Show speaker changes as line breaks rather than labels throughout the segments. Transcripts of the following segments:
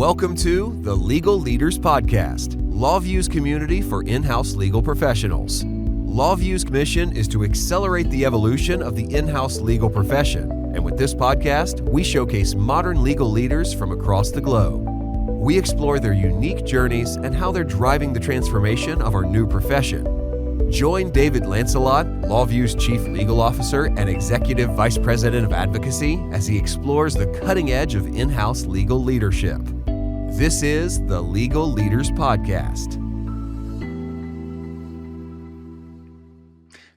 Welcome to the Legal Leaders Podcast, LawVu's community for in-house legal professionals. LawVu's mission is to accelerate the evolution of the in-house legal profession, and with this podcast, we showcase modern legal leaders from across the globe. We explore their unique journeys and how they're driving the transformation of our new profession. Join David Lancelot, LawVu's Chief Legal Officer and Executive Vice President of Advocacy, as he explores the cutting edge of in-house legal leadership. This is the Legal Leaders Podcast.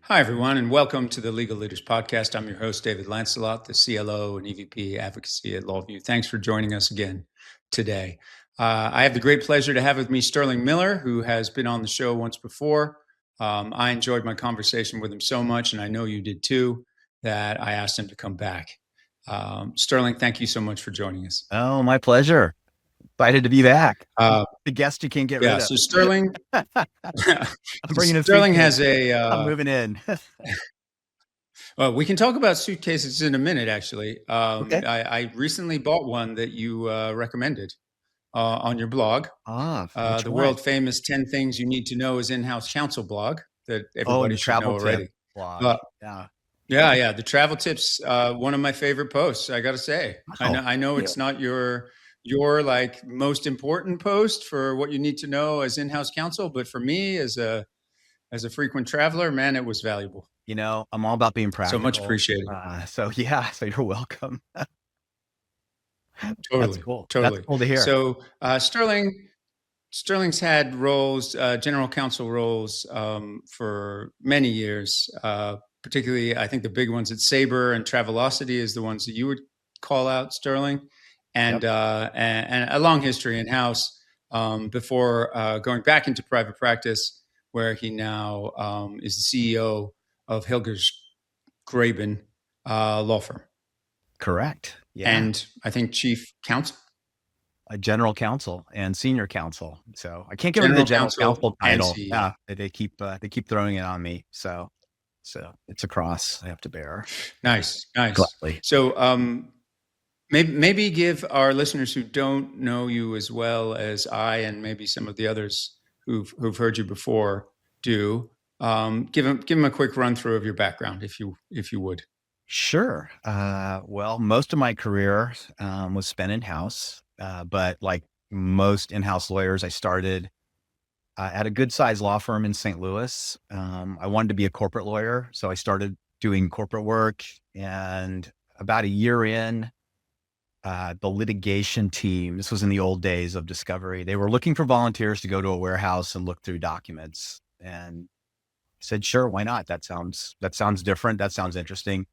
Hi, everyone, and welcome to the Legal Leaders Podcast. I'm your host, David Lancelot, the CLO and EVP Advocacy at LawVu. Thanks for joining us again today. I have the great pleasure to have with me Sterling Miller, who has been on the show once before. I enjoyed my conversation with him so much, and I know you did too, that I asked him to come back. Sterling, thank you so much for joining us.
Oh, my pleasure. Excited to be back. The guest you can't get rid of.
So Sterling,
I'm bringing
Sterling has
I'm moving in.
Well, we can talk about suitcases in a minute, actually.
Okay.
I recently bought one that you recommended on your blog. The world famous 10 Things You Need to Know as In-House Counsel blog that everybody should know already.
Blog.
Yeah. The travel tips, one of my favorite posts, I got to say.
Oh,
I know it's not your like most important post for what you need to know as in-house counsel, but for me as a frequent traveler, man, it was valuable.
You know, I'm all about being practical.
So much appreciated.
So you're welcome.
Totally.
That's cool.
Totally.
That's cool to hear.
So Sterling's had roles, general counsel roles, for many years. Particularly, I think the big ones at Sabre and Travelocity is the ones that you would call out, Sterling, and a long history in house before going back into private practice, where he now is the CEO of Hilgers Graben law firm.
Correct. Yeah.
And I think chief counsel.
A general counsel and senior counsel. So I can't get rid of the general counsel title. Yeah, they keep throwing it on me. So it's a cross I have to bear.
Nice.
Gladly.
So maybe give our listeners who don't know you as well as I and maybe some of the others who've heard you before do, give them a quick run through of your background, if you would.
Sure. Well, most of my career was spent in-house, but like most in-house lawyers, I started at a good-sized law firm in St. Louis. I wanted to be a corporate lawyer, so I started doing corporate work. And about a year in, the litigation team, this was in the old days of Discovery, they were looking for volunteers to go to a warehouse and look through documents. And I said, sure, why not? That sounds different. That sounds interesting.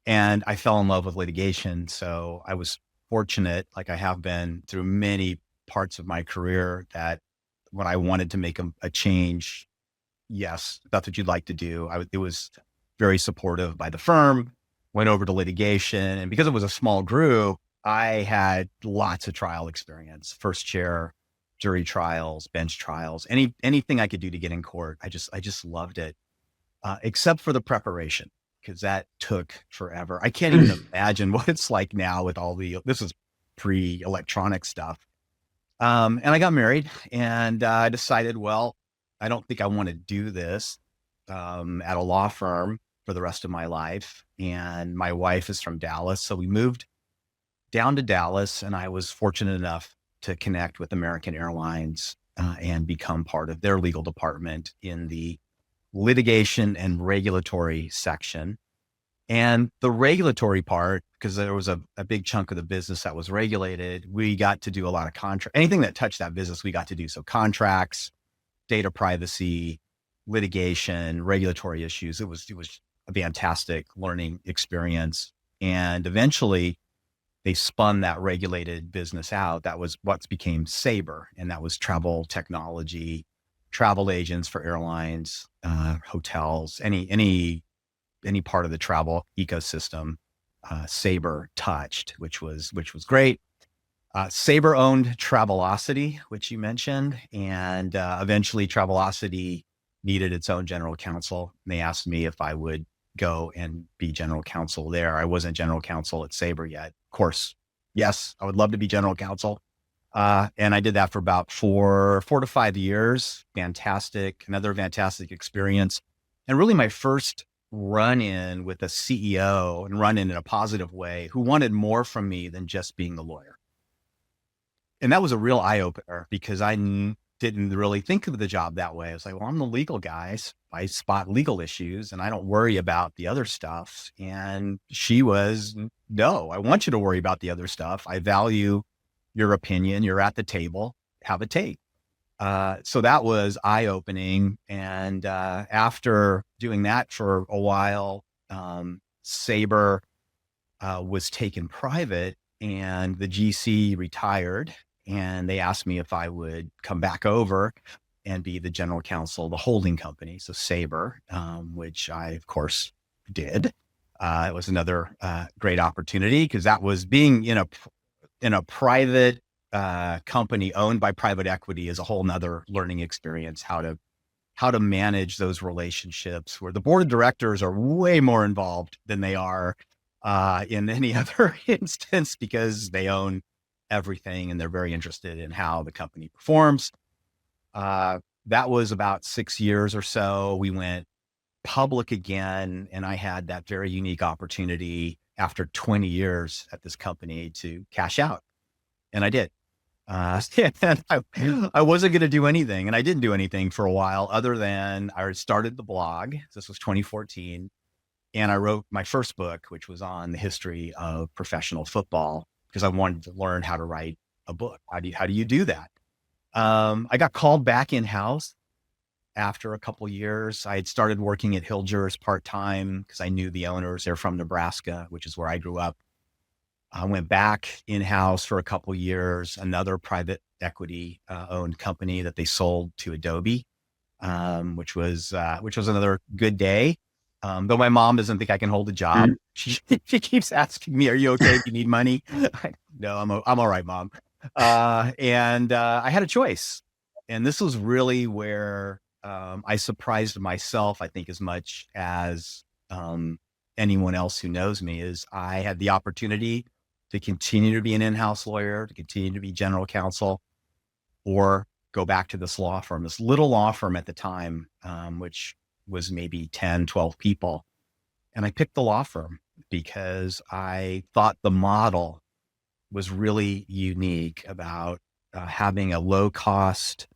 And I fell in love with litigation. So I was fortunate, like I have been through many parts of my career, that when I wanted to make a change, yes, that's what you'd like to do. It was very supportive by the firm, went over to litigation. And because it was a small group, I had lots of trial experience, first chair, jury trials, bench trials, anything I could do to get in court. I just loved it, except for the preparation, because that took forever. I can't even imagine what it's like now with this is pre-electronic stuff. And I got married and I decided, well, I don't think I want to do this at a law firm for the rest of my life. And my wife is from Dallas. So we moved down to Dallas, and I was fortunate enough to connect with American Airlines and become part of their legal department in the litigation and regulatory section. And the regulatory part, because there was a big chunk of the business that was regulated, we got to do a lot of anything that touched that business, we got to do. So contracts, data privacy, litigation, regulatory issues. It was a fantastic learning experience. And eventually they spun that regulated business out. That was what became Sabre. And that was travel technology, travel agents for airlines, hotels, any part of the travel ecosystem, Sabre touched, which was great. Sabre owned Travelocity, which you mentioned, and eventually Travelocity needed its own general counsel. And they asked me if I would go and be general counsel there. I wasn't general counsel at Sabre yet. Of course, yes, I would love to be general counsel. And I did that for about four to 5 years. Another fantastic experience. And really my first run-in with a CEO, and run-in in a positive way, who wanted more from me than just being the lawyer. And that was a real eye-opener, because I didn't really think of the job that way. I was like, well, I'm the legal guy. I spot legal issues and I don't worry about the other stuff. And she was, no, I want you to worry about the other stuff. I value your opinion. You're at the table, have a take. So that was eye-opening. And after doing that for a while, Sabre was taken private and the GC retired. And they asked me if I would come back over and be the general counsel of the holding company, so Sabre, which I, of course, did. It was another great opportunity, because that was being in a private company owned by private equity is a whole nother learning experience, how to manage those relationships, where the board of directors are way more involved than they are in any other instance, because they own everything and they're very interested in how the company performs. That was about 6 years or so. We went public again, and I had that very unique opportunity after 20 years at this company to cash out. And I did. And I wasn't going to do anything, and I didn't do anything for a while, other than I started the blog. This was 2014. And I wrote my first book, which was on the history of professional football, because I wanted to learn how to write a book. How do you do that? I got called back in-house after a couple of years. I had started working at Hilgers part-time because I knew the owners. They're from Nebraska, which is where I grew up. I went back in-house for a couple of years, another private equity owned company that they sold to Adobe, which was another good day. Though my mom doesn't think I can hold a job. She keeps asking me, "Are you okay? Do you need money?" No, I'm all right, Mom. And I had a choice, and this was really where I surprised myself, I think, as much as anyone else who knows me. Is I had the opportunity to continue to be an in-house lawyer, to continue to be general counsel, or go back to this law firm, this little law firm at the time, which was maybe 10, 12 people. And I picked the law firm because I thought the model was really unique about having a low cost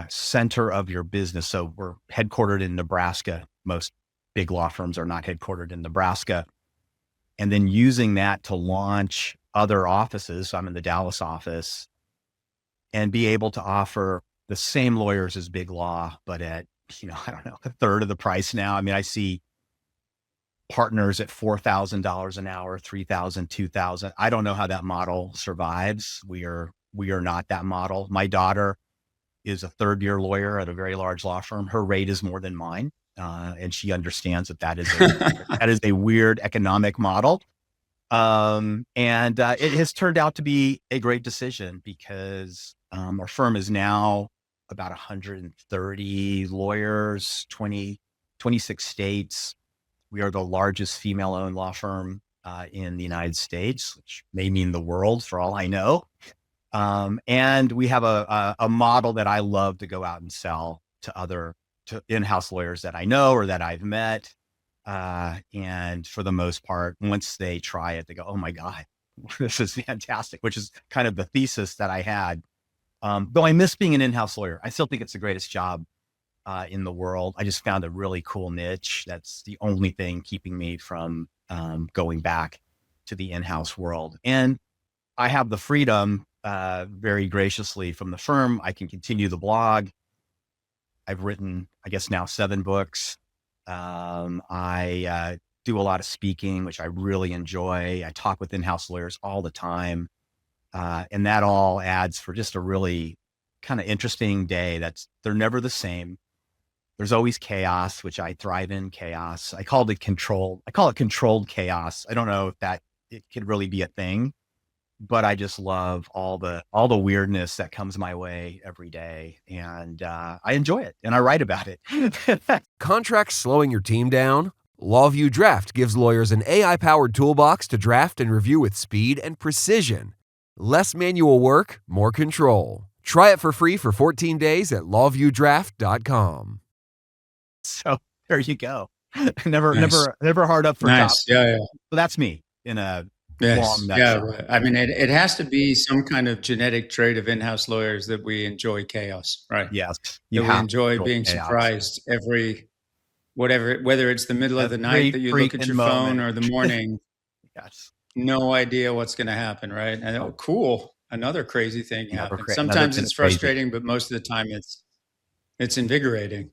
center of your business. So we're headquartered in Nebraska. Most big law firms are not headquartered in Nebraska. And then using that to launch other offices. So I'm in the Dallas office, and be able to offer the same lawyers as big law, but at, I don't know, a third of the price now. I mean, I see partners at $4,000 an hour, $3,000, $2,000. I don't know how that model survives. We are not that model. My daughter is a third-year lawyer at a very large law firm. Her rate is more than mine, and she understands that is a weird economic model. And it has turned out to be a great decision, because our firm is now about 130 lawyers, 26 states. We are the largest female-owned law firm in the United States, which may mean the world for all I know. And we have a model that I love to go out and sell to in-house lawyers that I know or that I've met. And for the most part, once they try it, they go, "Oh my God, this is fantastic," which is kind of the thesis that I had. Though I miss being an in-house lawyer. I still think it's the greatest job in the world. I just found a really cool niche. That's the only thing keeping me from going back to the in-house world. And I have the freedom very graciously from the firm. I can continue the blog. I've written, I guess now 7 books. I do a lot of speaking, which I really enjoy. I talk with in-house lawyers all the time. And that all adds for just a really kind of interesting day. They're never the same. There's always chaos, which I thrive in chaos. I call it controlled chaos. I don't know if it could really be a thing, but I just love all the weirdness that comes my way every day. And I enjoy it, and I write about it.
Contracts slowing your team down? LawVu Draft gives lawyers an AI-powered toolbox to draft and review with speed and precision. Less manual work, more control. Try it for free for 14 days at LawVueDraft.com.
So there you go. never,
Nice.
never hard up for top.
Nice. Yeah.
So that's me in a
Yes.
long
Yeah.
nutshell.
Right. I mean, it has to be some kind of genetic trait of in-house lawyers that we enjoy chaos, right?
Yes, you
That we
have
enjoy
to
being
chaos.
surprised whether it's the middle of the night that you look at
Freaking
your
moment.
phone or the morning,
Yes.
no idea what's going to happen, right? And
Nope.
cool, another crazy thing happens.
Another
Sometimes
thing
it's
crazy.
frustrating, but most of the time it's invigorating.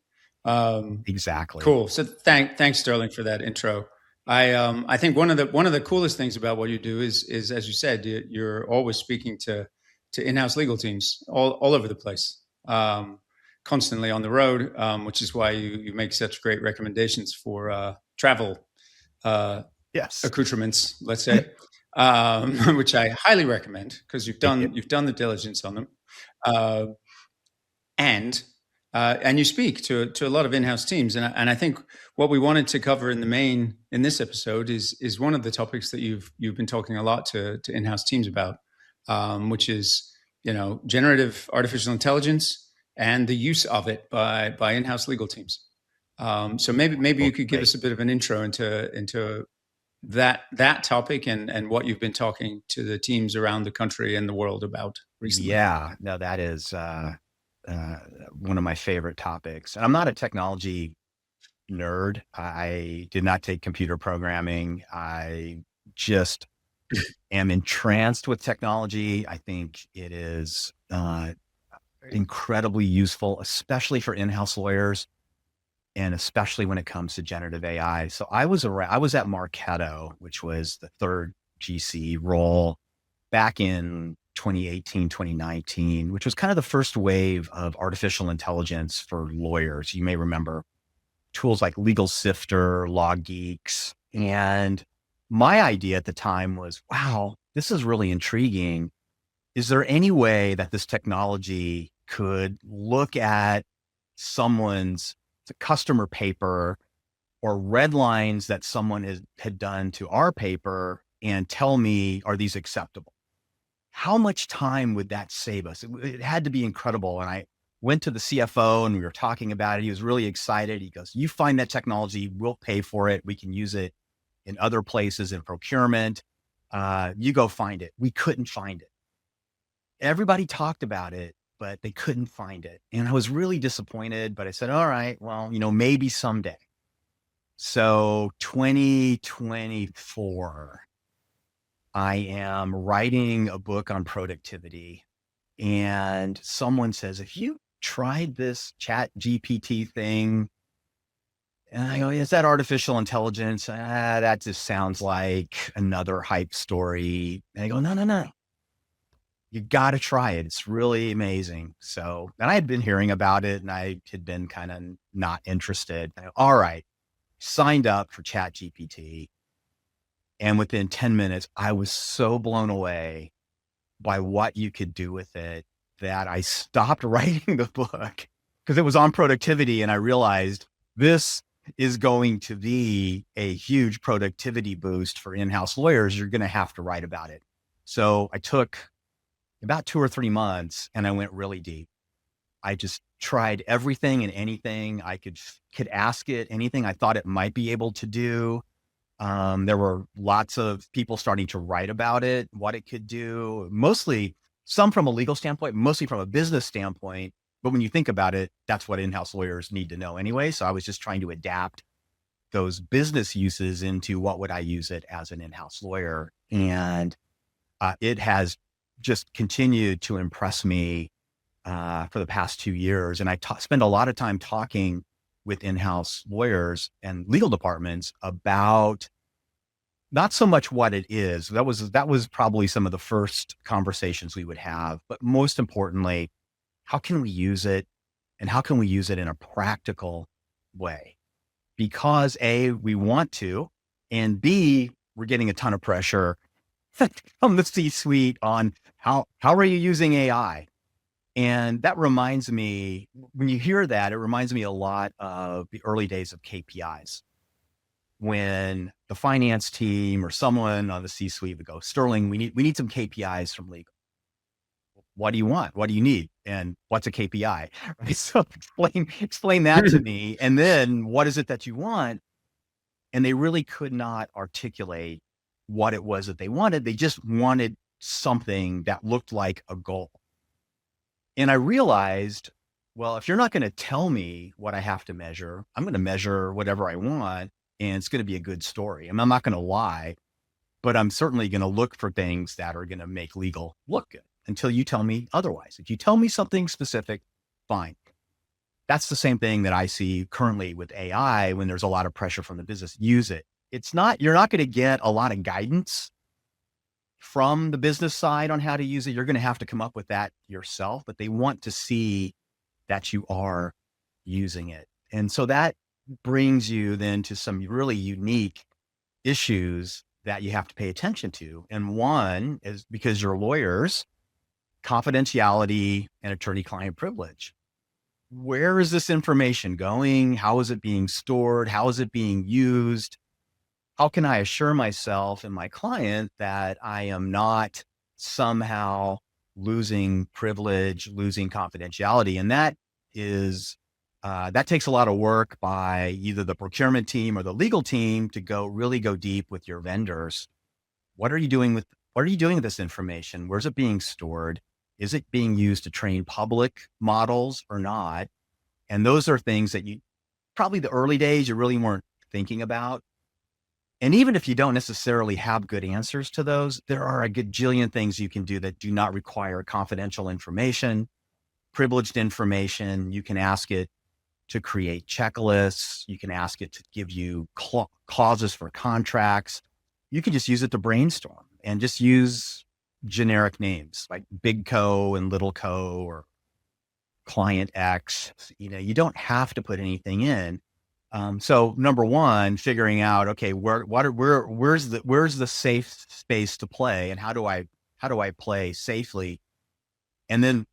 Exactly.
Cool. So thanks Sterling for that intro. I think one of the coolest things about what you do is as you said, you're always speaking to in-house legal teams all over the place, constantly on the road, which is why you make such great recommendations for travel
Yes.
accoutrements, let's say, which I highly recommend because you've done the diligence on them, and you speak to a lot of in-house teams, and I think what we wanted to cover in this episode is one of the topics that you've been talking a lot to in-house teams about, which is generative artificial intelligence and the use of it by in-house legal teams. So maybe you could give us a bit of an intro into that topic and what you've been talking to the teams around the country and the world about recently.
Yeah, no, that is one of my favorite topics. And I'm not a technology nerd. I did not take computer programming. I just am entranced with technology. I think it is incredibly useful, especially for in-house lawyers, and especially when it comes to generative AI. So I was at Marketo, which was the third GC role back in 2018, 2019, which was kind of the first wave of artificial intelligence for lawyers. You may remember tools like Legal Sifter, LawGeeks. And my idea at the time was, wow, this is really intriguing. Is there any way that this technology could look at someone's customer paper or red lines that someone had done to our paper and tell me, are these acceptable? How much time would that save us? It had to be incredible. And I went to the CFO and we were talking about it. He was really excited. He goes, you find that technology, we'll pay for it. We can use it in other places in procurement. You go find it. We couldn't find it. Everybody talked about it, but they couldn't find it. And I was really disappointed, but I said, all right, well, maybe someday. So 2024, I am writing a book on productivity, and someone says, have you tried this Chat GPT thing? And I go, is that artificial intelligence? That just sounds like another hype story. And I go, no. You got to try it. It's really amazing. So, and I had been hearing about it and I had been kind of not interested. All right. Signed up for Chat GPT. And within 10 minutes, I was so blown away by what you could do with it that I stopped writing the book because it was on productivity. And I realized this is going to be a huge productivity boost for in-house lawyers. You're going to have to write about it. So I took about 2 or 3 months and I went really deep. I just tried everything and anything I could ask it, anything I thought it might be able to do. There were lots of people starting to write about it, what it could do, mostly some from a legal standpoint, mostly from a business standpoint. But when you think about it, that's what in-house lawyers need to know anyway. So I was just trying to adapt those business uses into what would I use it as an in-house lawyer. And it has just continued to impress me for the past 2 years. And I spend a lot of time talking with in-house lawyers and legal departments about not so much what it is. That was probably some of the first conversations we would have, but most importantly, how can we use it and how can we use it in a practical way? Because A, we want to, and B, we're getting a ton of pressure from the C-suite on how are you using AI? And that reminds me, when you hear that, it reminds me a lot of the early days of KPIs. When the finance team or someone on the C-suite would go, Sterling, we need some KPIs from legal. what do you want? What do you need? And what's a KPI? Right? So explain that to me. And then what is it that you want? And they really could not articulate what it was that they wanted. They just wanted something that looked like a goal. And I realized, well, if you're not going to tell me what I have to measure, I'm going to measure whatever I want, and it's going to be a good story. I'm not going to lie, but I'm certainly going to look for things that are going to make legal look good until you tell me otherwise. If you tell me something specific, fine. That's the same thing that I see currently with AI when there's a lot of pressure from the business. Use it. You're not going to get a lot of guidance from the business side on how to use it. You're going to have to come up with that yourself, but they want to see that you are using it. And so that brings you then to some really unique issues that you have to pay attention to. And one is, because you're lawyers, confidentiality and attorney-client privilege. Where is this information going? How is it being stored? How is it being used? How can I assure myself and my client that I am not somehow losing privilege, losing confidentiality? And that takes a lot of work by either the procurement team or the legal team to really go deep with your vendors. What are you doing with this information? Where's it being stored? Is it being used to train public models or not? And those are things that probably the early days, you really weren't thinking about. And even if you don't necessarily have good answers to those, there are a gajillion things you can do that do not require confidential information, privileged information. You can ask it to create checklists. You can ask it to give you clauses for contracts. You can just use it to brainstorm and just use generic names like big co and little co or client X. You don't have to put anything in. So number one, figuring out, okay, where's the safe space to play, and how do I play safely? And then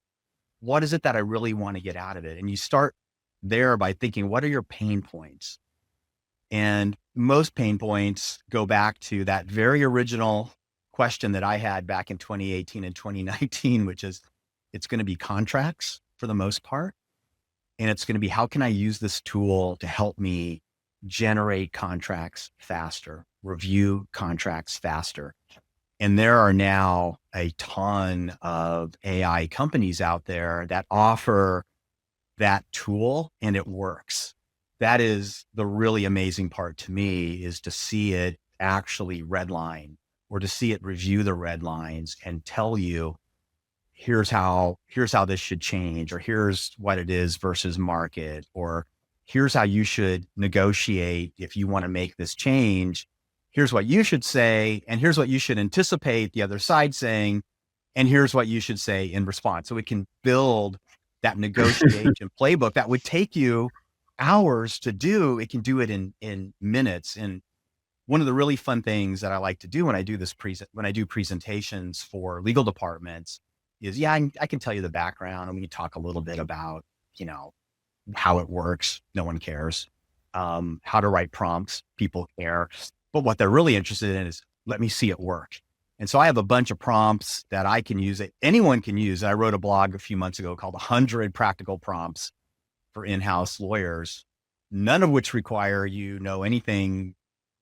what is it that I really want to get out of it? And you start there by thinking, what are your pain points? And most pain points go back to that very original question that I had back in 2018 and 2019, which is, it's going to be contracts for the most part. And it's going to be, how can I use this tool to help me generate contracts faster, review contracts faster? And there are now a ton of AI companies out there that offer that tool, and it works. That is the really amazing part to me, is to see it actually redline, or to see it review the red lines and tell you, here's how this should change, or here's what it is versus market, or here's how you should negotiate if you want to make this change. Here's what you should say, and here's what you should anticipate the other side saying, and here's what you should say in response. So it can build that negotiation playbook that would take you hours to do. It can do it in minutes. And one of the really fun things that I like to do when I do presentations for legal departments is, I can tell you the background, and we can talk a little bit about, how it works. No one cares. How to write prompts. People care. But what they're really interested in is, let me see it work. And so I have a bunch of prompts that I can use, that anyone can use. I wrote a blog a few months ago called 100 Practical Prompts for In-House Lawyers, none of which require you know anything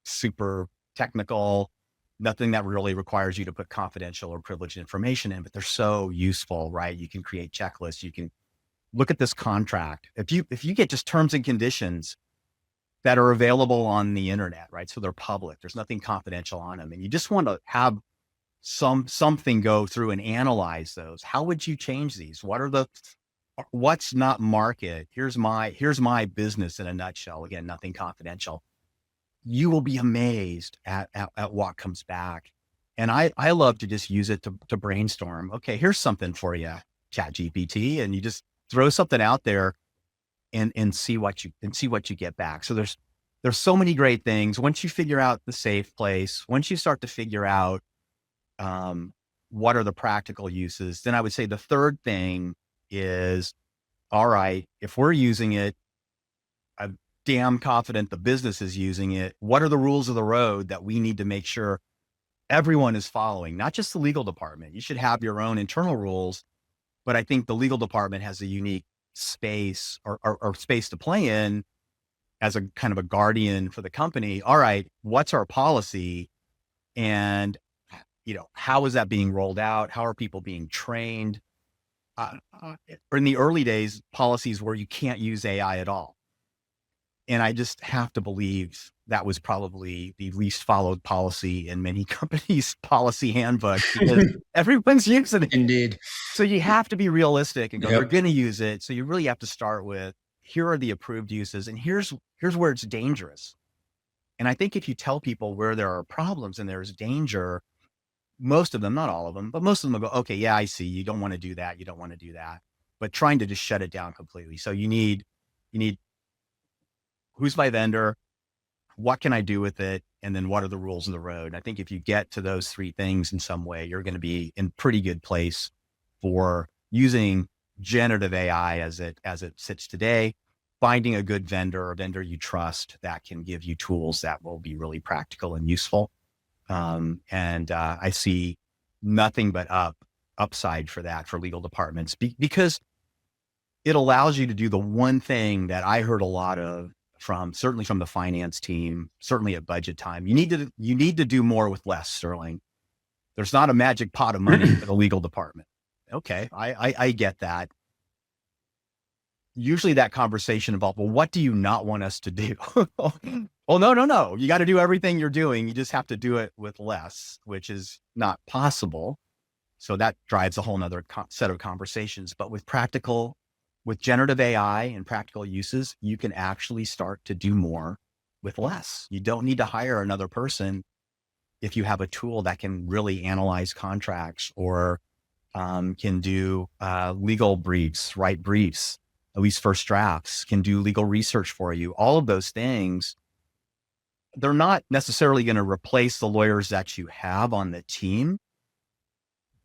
super technical, nothing that really requires you to put confidential or privileged information in, but they're so useful, right? You can create checklists. You can look at this contract. If you get just terms and conditions that are available on the internet, right? So they're public, there's nothing confidential on them. And you just want to have something go through and analyze those. How would you change these? What's not market? Here's my business in a nutshell. Again, nothing confidential. You will be amazed at what comes back. And I love to just use it to brainstorm. Okay, here's something for you, ChatGPT, and you just throw something out there and see what you get back. So there's so many great things. Once you figure out the safe place, once you start to figure out what are the practical uses, then I would say the third thing is, all right, if we're using it, I'm damn confident the business is using it. What are the rules of the road that we need to make sure everyone is following? Not just the legal department. You should have your own internal rules, But I think the legal department has a unique space or space to play in as a kind of a guardian for the company. All right, what's our policy? And, how is that being rolled out? How are people being trained? Or in the early days, policies where you can't use AI at all. And I just have to believe that was probably the least followed policy in many companies' policy handbooks because everyone's using it.
Indeed.
So you have to be realistic and go,
Yep.
they're going to use it. So you really have to start with, here are the approved uses and here's where it's dangerous. And I think if you tell people where there are problems and there's danger, most of them, not all of them, but most of them will go, okay, yeah, I see. You don't want to do that. You don't want to do that. But trying to just shut it down completely. So you need who's my vendor? What can I do with it? And then what are the rules of the road? And I think if you get to those three things in some way, you're going to be in pretty good place for using generative AI as it sits today, finding a good vendor or vendor you trust that can give you tools that will be really practical and useful. I see nothing but upside for that for legal departments because it allows you to do the one thing that I heard a lot of certainly from the finance team, certainly at budget time. You need to do more with less, Sterling. There's not a magic pot of money for the legal department. Okay, I get that. Usually that conversation involved, well, what do you not want us to do? Well, no. You got to do everything you're doing. You just have to do it with less, which is not possible. So that drives a whole nother set of conversations. But with generative AI and practical uses, you can actually start to do more with less. You don't need to hire another person if you have a tool that can really analyze contracts or can do legal briefs, write briefs, at least first drafts, can do legal research for you. All of those things, they're not necessarily going to replace the lawyers that you have on the team,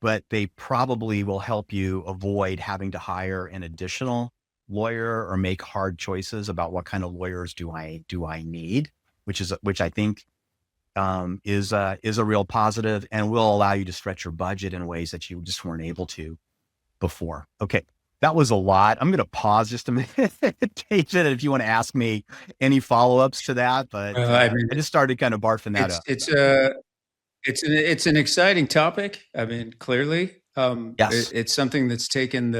but they probably will help you avoid having to hire an additional lawyer or make hard choices about what kind of lawyers do I need, which I think is a real positive and will allow you to stretch your budget in ways that you just weren't able to before. Okay. That was a lot. I'm going to pause just a minute, David, if you want to ask me any follow-ups to that, but I just started kind of barfing that up.
It's an exciting topic. I mean, clearly,
yes.
It's something that's taken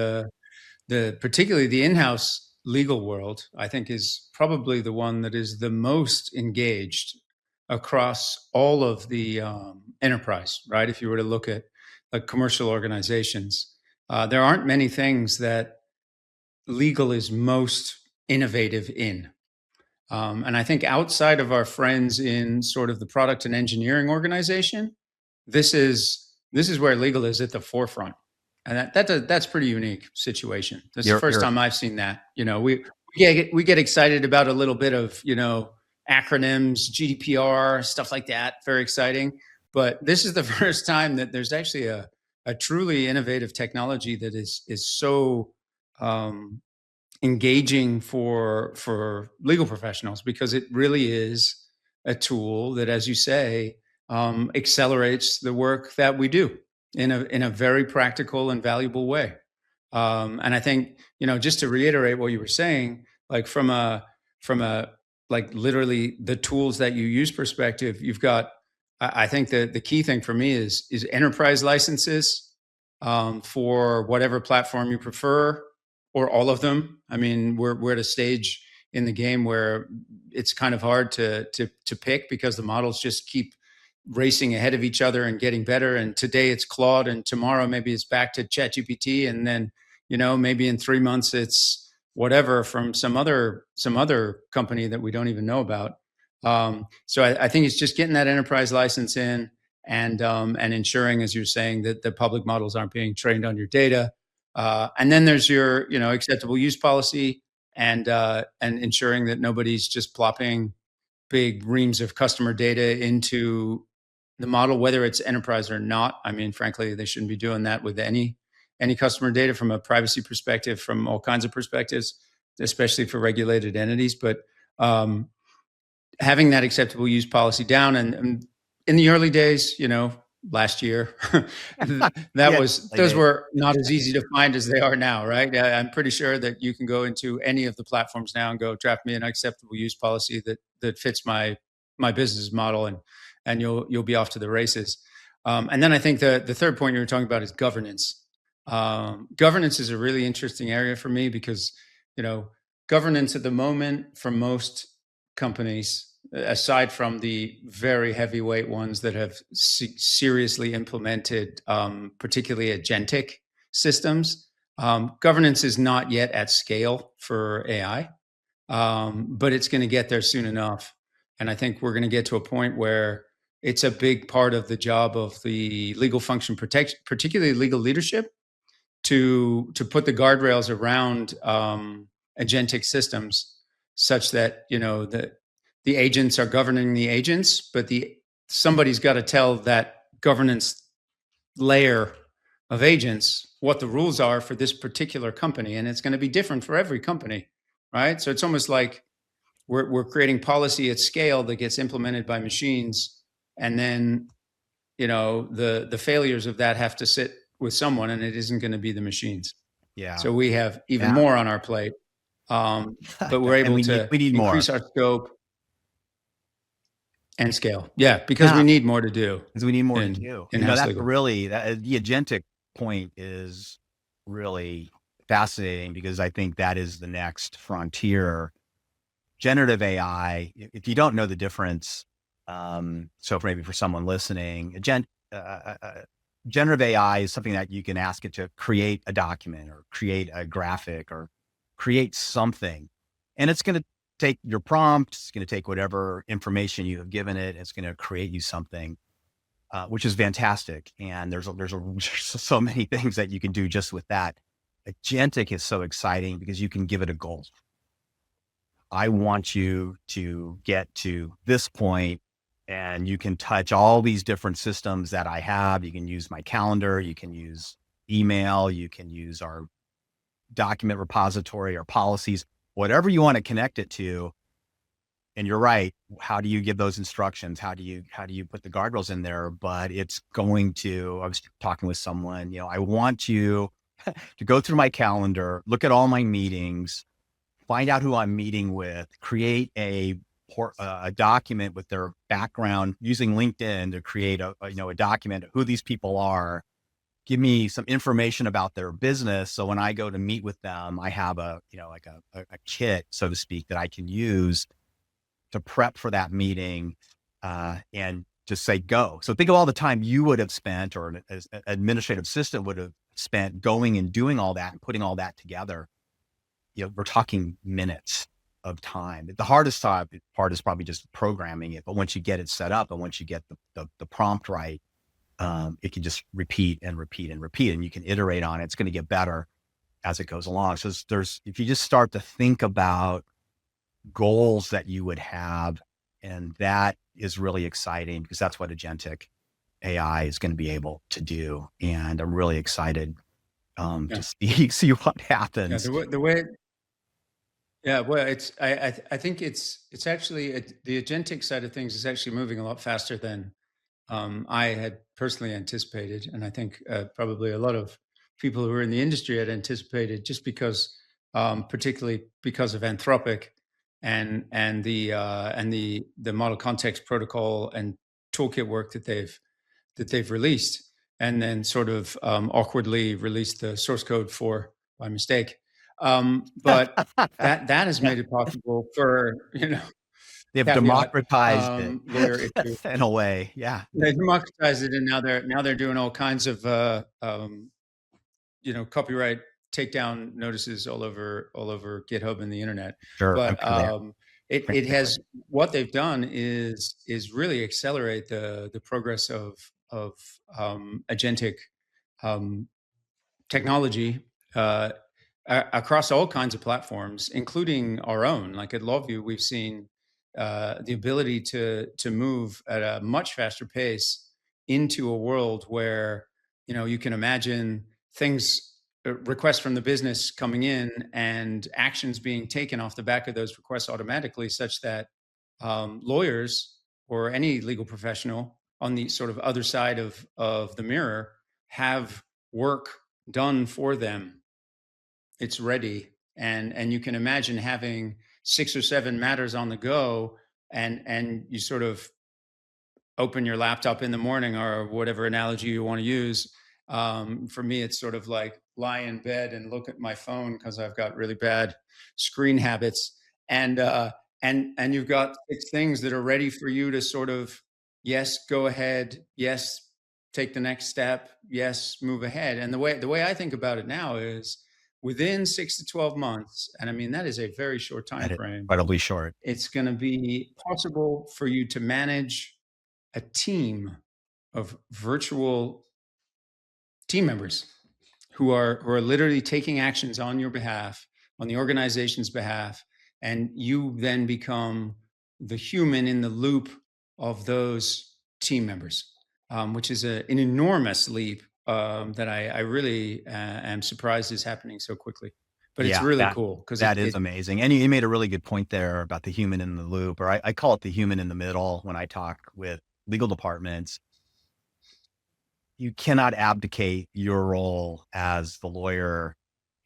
particularly the in-house legal world, I think, is probably the one that is the most engaged across all of the enterprise, right? If you were to look at like commercial organizations, there aren't many things that legal is most innovative in. And I think outside of our friends in sort of the product and engineering organization, this is where legal is at the forefront. And that's pretty unique situation. This is the first time I've seen that. We get excited about a little bit of, acronyms, GDPR, stuff like that. Very exciting. But this is the first time that there's actually a truly innovative technology that is so engaging for legal professionals, because it really is a tool that, as you say, accelerates the work that we do in a very practical and valuable way. And I think, just to reiterate what you were saying, like from a like literally the tools that you use perspective, you've got, I think the key thing for me is enterprise licenses for whatever platform you prefer, or all of them. I mean, we're at a stage in the game where it's kind of hard to pick, because the models just keep racing ahead of each other and getting better. And today it's Claude, and tomorrow maybe it's back to ChatGPT, and then maybe in 3 months it's whatever from some other company that we don't even know about. So I think it's just getting that enterprise license in, and ensuring, as you're saying, that the public models aren't being trained on your data. And then there's your, acceptable use policy, and ensuring that nobody's just plopping big reams of customer data into the model, whether it's enterprise or not. I mean, frankly, they shouldn't be doing that with any customer data from a privacy perspective, from all kinds of perspectives, especially for regulated entities. But having that acceptable use policy down, and in the early days, last year.
Yeah,
Those were not as easy to find as they are now, right? I'm pretty sure that you can go into any of the platforms now and go draft me an acceptable use policy that fits my business model, and you'll be off to the races. And then I think the third point you were talking about is governance. Governance is a really interesting area for me because, governance at the moment for most companies, aside from the very heavyweight ones that have seriously implemented, particularly agentic systems, governance is not yet at scale for AI, but it's going to get there soon enough. And I think we're going to get to a point where it's a big part of the job of the legal function protection, particularly legal leadership, to put the guardrails around agentic systems, such that the agents are governing the agents, but somebody's got to tell that governance layer of agents what the rules are for this particular company, and it's going to be different for every company, right? So it's almost like we're creating policy at scale that gets implemented by machines, and then the failures of that have to sit with someone, and it isn't going to be the machines.
Yeah.
So we have even more on our plate, but we're able to increase our scope and scale. Yeah, because we need more to do.
Because we need more to do.
In-house
That's
legal.
really, the agentic point is really fascinating, because I think that is the next frontier. Generative AI, if you don't know the difference, so maybe for someone listening, generative AI is something that you can ask it to create a document or create a graphic or create something. And it's going to take your prompt, it's going to take whatever information you have given it, it's going to create you something, which is fantastic. And there's so many things that you can do just with that. Agentic is so exciting because you can give it a goal. I want you to get to this point, and you can touch all these different systems that I have. You can use my calendar, you can use email, you can use our document repository, our policies, whatever you want to connect it to. And you're right. How do you give those instructions? How do you put the guardrails in there? But it's going to, I was talking with someone, I want you to go through my calendar, look at all my meetings, find out who I'm meeting with, create a document with their background, using LinkedIn to create a document of who these people are. Give me some information about their business, so when I go to meet with them, I have a kit, so to speak, that I can use to prep for that meeting, and just say go. So think of all the time you would have spent, or an administrative assistant would have spent, going and doing all that and putting all that together. We're talking minutes of time. The hardest part is probably just programming it, but once you get it set up and once you get the prompt right, it can just repeat and repeat and repeat, and you can iterate on it. It's going to get better as it goes along. So if you just start to think about goals that you would have, and that is really exciting, because that's what agentic AI is going to be able to do. And I'm really excited to see what happens.
Yeah, the way. Yeah, well, I think it's actually the agentic side of things is actually moving a lot faster than I had personally anticipated, and I think probably a lot of people who are in the industry had anticipated, just because, particularly because of Anthropic and the model context protocol and toolkit work that they've released, and then sort of awkwardly released the source code for by mistake. But that has made it possible for
They've democratized it
lawyer
in a way. Yeah,
they democratized it, and now they're doing all kinds of copyright takedown notices all over GitHub and the internet.
Sure.
But it has, what they've done is really accelerate the progress of agentic technology across all kinds of platforms, including our own. Like at LawVu, we've seen the ability to move at a much faster pace into a world where you can imagine things, requests from the business coming in, and actions being taken off the back of those requests automatically, such that lawyers or any legal professional on the sort of other side of the mirror have work done for them. It's ready. And you can imagine having 6 or 7 matters on the go, and you sort of open your laptop in the morning, or whatever analogy you want to use. For me, it's sort of like lie in bed and look at my phone because I've got really bad screen habits, and you've got 6 things that are ready for you to sort of, yes, go ahead, yes, take the next step, yes, move ahead. And the way I think about it now is within 6 to 12 months, and I mean that is a very short time
That is
frame.
incredibly short.
It's going to be possible for you to manage a team of virtual team members who are literally taking actions on your behalf, on the organization's behalf, and you then become the human in the loop of those team members, which is an enormous leap that I really am surprised is happening so quickly. But it's
Yeah,
really cool because
that is amazing. And you made a really good point there about the human in the loop, or I call it the human in the middle when I talk with legal departments. You cannot abdicate your role as the lawyer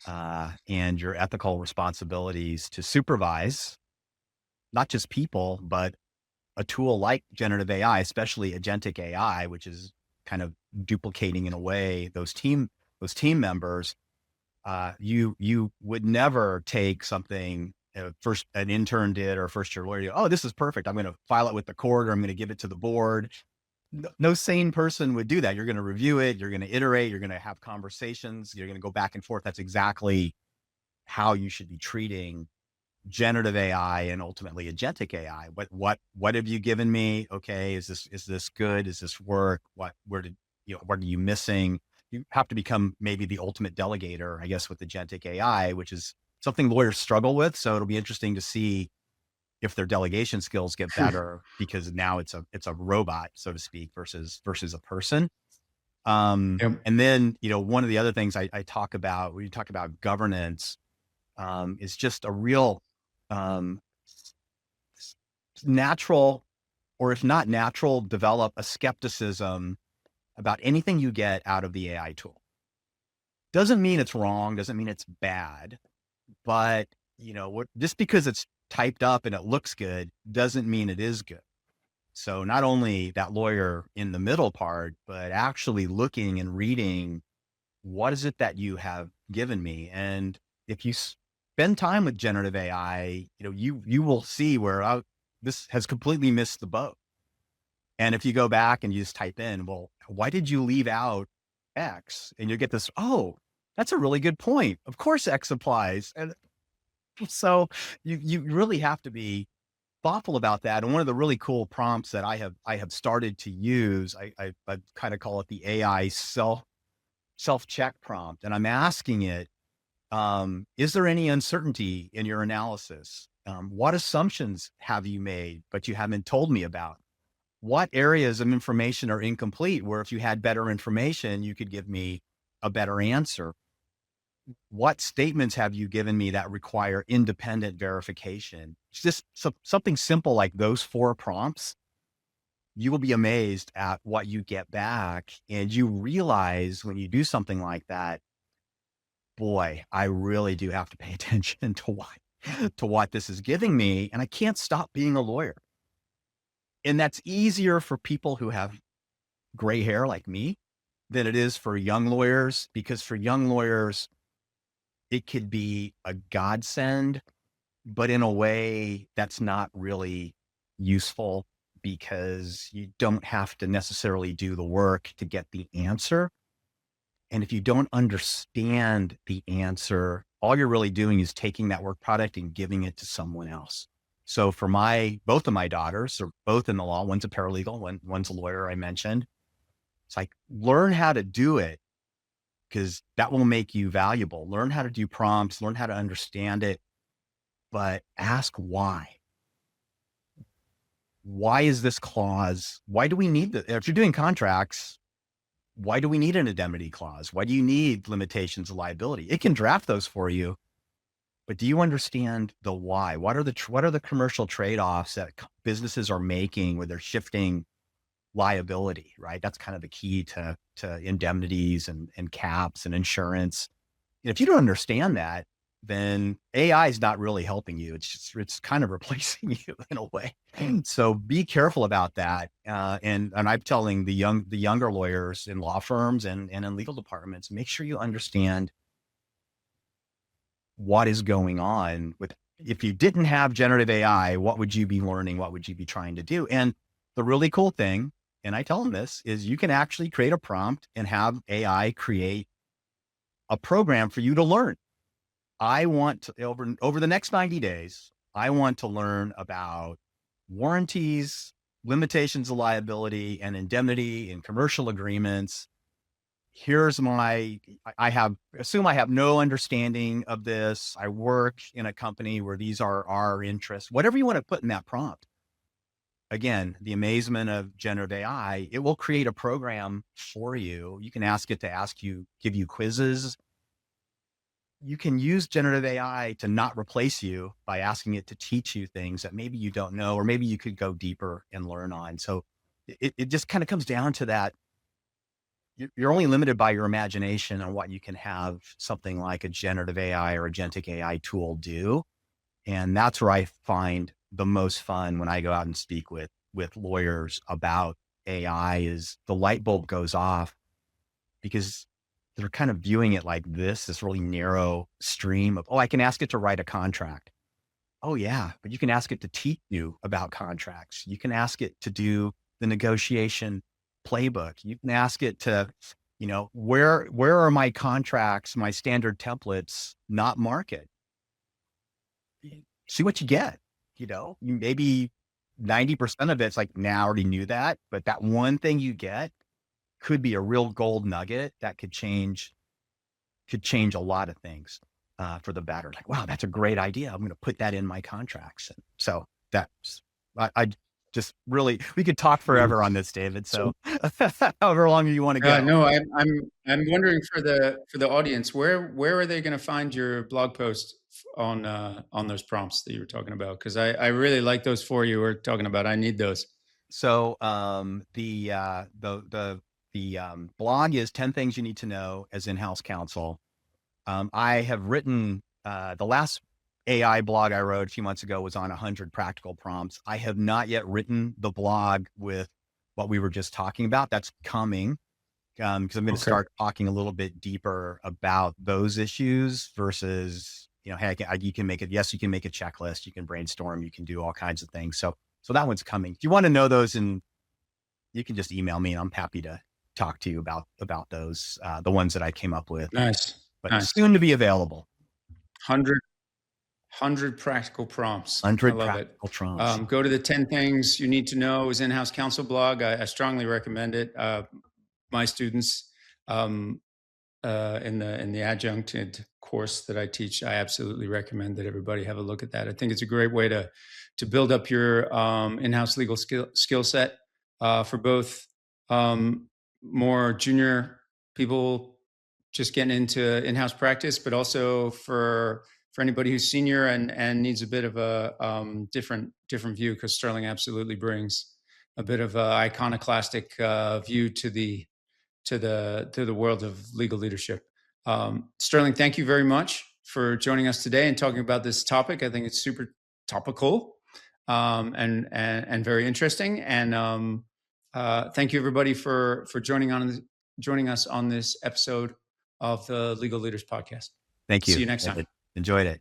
and your ethical responsibilities to supervise not just people, but a tool like generative AI, especially agentic AI, which is kind of duplicating in a way those team members. You would never take something first an intern did or first year lawyer. Oh, this is perfect. I'm going to file it with the court, or I'm going to give it to the board. No sane person would do that. You're going to review it. You're going to iterate. You're going to have conversations. You're going to go back and forth. That's exactly how you should be treating generative AI and ultimately agentic AI. What have you given me? Okay, is this good? Is this work? What are you missing? You have to become maybe the ultimate delegator, I guess, with agentic AI, which is something lawyers struggle with. So it'll be interesting to see if their delegation skills get better because now it's a robot, so to speak, versus a person.
Yep.
And then, one of the other things I talk about when you talk about governance is just a real natural, or if not natural, develop a skepticism about anything you get out of the AI tool. Doesn't mean it's wrong, doesn't mean it's bad, but just because it's typed up and it looks good doesn't mean it is good. So not only that lawyer in the middle part, but actually looking and reading, what is it that you have given me? And if you spend time with generative AI, you will see where this has completely missed the boat. And if you go back and you just type in, well, why did you leave out X? And you get this, oh, that's a really good point. Of course, X applies. And so you really have to be thoughtful about that. And one of the really cool prompts that I have started to use, I kind of call it the AI self-check prompt. And I'm asking it, is there any uncertainty in your analysis? What assumptions have you made, but you haven't told me about? What areas of information are incomplete, where if you had better information, you could give me a better answer? What statements have you given me that require independent verification? It's just something simple like those 4 prompts. You will be amazed at what you get back. And you realize when you do something like that, boy, I really do have to pay attention to what this is giving me. And I can't stop being a lawyer. And that's easier for people who have gray hair like me than it is for young lawyers, because for young lawyers, it could be a godsend, but in a way that's not really useful because you don't have to necessarily do the work to get the answer. And if you don't understand the answer, all you're really doing is taking that work product and giving it to someone else. So for both of my daughters are both in the law. One's a paralegal, one's a lawyer, I mentioned. It's like, learn how to do it, because that will make you valuable. Learn how to do prompts, learn how to understand it, but ask why. Why is this clause? Why do we need that? If you're doing contracts, why do we need an indemnity clause? Why do you need limitations of liability? It can draft those for you, but do you understand the why? What are the commercial trade-offs that businesses are making when they're shifting liability, right? That's kind of the key to indemnities and caps and insurance. And if you don't understand that, then AI is not really helping you. It's kind of replacing you in a way. So be careful about that. And I'm telling the younger lawyers in law firms and in legal departments, make sure you understand what is going on with. If you didn't have generative AI, what would you be learning? What would you be trying to do? And the really cool thing, and I tell them this, is you can actually create a prompt and have AI create a program for you to learn. I want to, over the next 90 days, I want to learn about warranties, limitations of liability and indemnity and commercial agreements. Here's assume I have no understanding of this. I work in a company where these are our interests, whatever you want to put in that prompt. Again, the amazement of generative AI, it will create a program for you. You can ask it to give you quizzes. You can use generative AI to not replace you by asking it to teach you things that maybe you don't know, or maybe you could go deeper and learn on. So it just kind of comes down to that. You're only limited by your imagination on what you can have something like a generative AI or agentic AI tool do. And that's where I find the most fun when I go out and speak with lawyers about AI, is the light bulb goes off, because they're kind of viewing it like this really narrow stream of, oh, I can ask it to write a contract. Oh yeah, but you can ask it to teach you about contracts. You can ask it to do the negotiation playbook. You can ask it to, where are my contracts, my standard templates not market? See what you get. Maybe 90% of it's like, now I already knew that, but that one thing you get could be a real gold nugget that could change a lot of things for the better. Like, wow, that's a great idea. I'm going to put that in my contracts. And so that's, I just really, we could talk forever on this, David. So however long you want to go.
No, I'm wondering for the audience, where are they going to find your blog post on those prompts that you were talking about? Because I really like those 4 you were talking about. I need those.
So the blog is 10 Things You Need to Know as In-House Counsel. I have written, the last AI blog I wrote a few months ago was on 100 practical prompts. I have not yet written the blog with what we were just talking about. That's coming, because I'm going to start talking a little bit deeper about those issues versus, hey, you can make it. Yes, you can make a checklist. You can brainstorm. You can do all kinds of things. So that one's coming. If you want to know those, and you can just email me, and I'm happy to talk to you about those, the ones that I came up with.
Nice.
But soon to be available.
100 practical prompts.
100
I love
practical
it.
prompts.
Go to the 10 Things You Need to Know as In-House Counsel blog. I strongly recommend it. My students in the adjuncted course that I teach, I absolutely recommend that everybody have a look at that. I think it's a great way to build up your in-house legal skill set for both more junior people just getting into in-house practice, but also for anybody who's senior and needs a bit of a different view, because Sterling absolutely brings a bit of a iconoclastic view to the world of legal leadership. Sterling, thank you very much for joining us today and talking about this topic. I think it's super topical and very interesting. And thank you everybody for joining us on this episode of the Legal Leaders Podcast.
Thank you.
See you next time.
Enjoyed it.